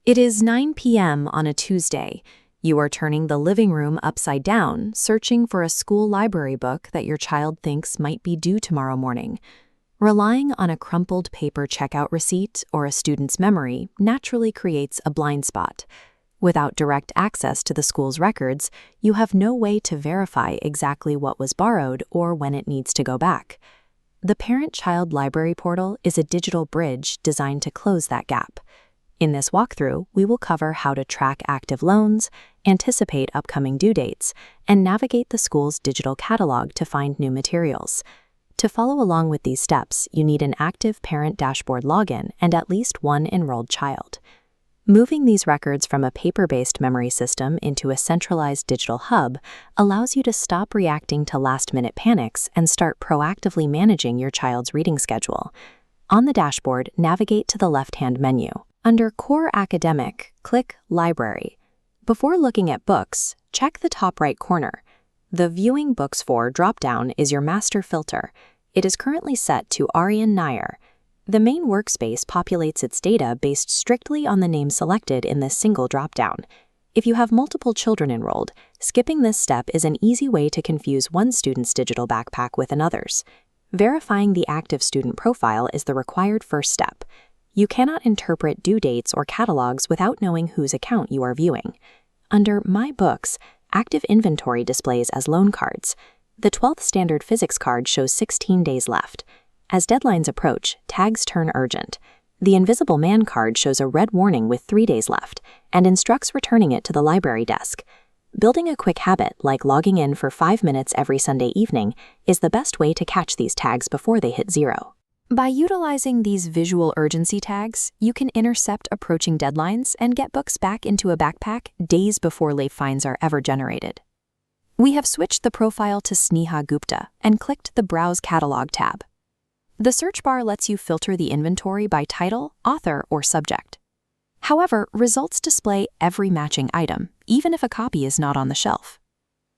It is 9 p.m. on a Tuesday. You are turning the living room upside down, searching for a school library book that your child thinks might be due tomorrow morning. Relying on a crumpled paper checkout receipt or a student's memory naturally creates a blind spot. Without direct access to the school's records, you have no way to verify exactly what was borrowed or when it needs to go back. The Parent-Child Library Portal is a digital bridge designed to close that gap. In this walkthrough, we will cover how to track active loans, anticipate upcoming due dates, and navigate the school's digital catalog to find new materials. To follow along with these steps, you need an active parent dashboard login and at least one enrolled child. Moving these records from a paper-based memory system into a centralized digital hub allows you to stop reacting to last-minute panics and start proactively managing your child's reading schedule. On the dashboard, navigate to the left-hand menu. Under Core Academic, click Library. Before looking at books, check the top right corner. The Viewing Books For drop-down is your master filter. It is currently set to Aryan Nair. The main workspace populates its data based strictly on the name selected in this single drop-down. If you have multiple children enrolled, skipping this step is an easy way to confuse one student's digital backpack with another's. Verifying the active student profile is the required first step. You cannot interpret due dates or catalogs without knowing whose account you are viewing. Under My Books, active inventory displays as loan cards. The 12th standard physics card shows 16 days left. As deadlines approach, tags turn urgent. The Invisible Man card shows a red warning with 3 days left and instructs returning it to the library desk. Building a quick habit, like logging in for 5 minutes every Sunday evening, is the best way to catch these tags before they hit zero. By utilizing these visual urgency tags, you can intercept approaching deadlines and get books back into a backpack days before late fines are ever generated. We have switched the profile to Sneha Gupta and clicked the Browse Catalog tab. The search bar lets you filter the inventory by title, author, or subject. However, results display every matching item, even if a copy is not on the shelf.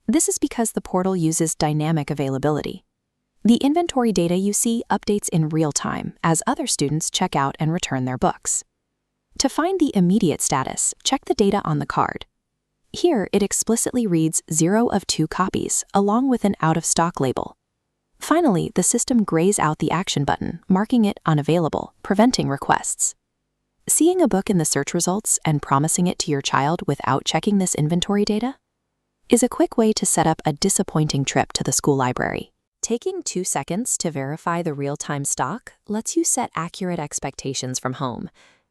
This is because the portal uses dynamic availability. The inventory data you see updates in real time as other students check out and return their books. To find the immediate status, check the data on the card. Here, it explicitly reads 0 of 2 copies, along with an out-of-stock label. Finally, the system grays out the action button, marking it unavailable, preventing requests. Seeing a book in the search results and promising it to your child without checking this inventory data is a quick way to set up a disappointing trip to the school library. Taking 2 seconds to verify the real-time stock lets you set accurate expectations from home.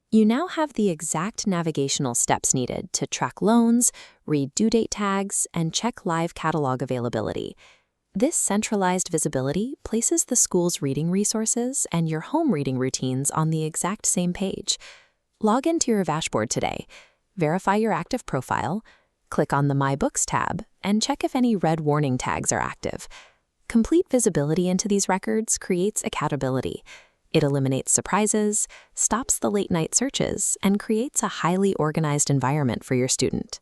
You now have the exact navigational steps needed to track loans, read due date tags, and check live catalog availability. This centralized visibility places the school's reading resources and your home reading routines on the exact same page. Log into your dashboard today, verify your active profile, click on the My Books tab, and check if any red warning tags are active. Complete visibility into these records creates accountability. It eliminates surprises, stops the late-night searches, and creates a highly organized environment for your student.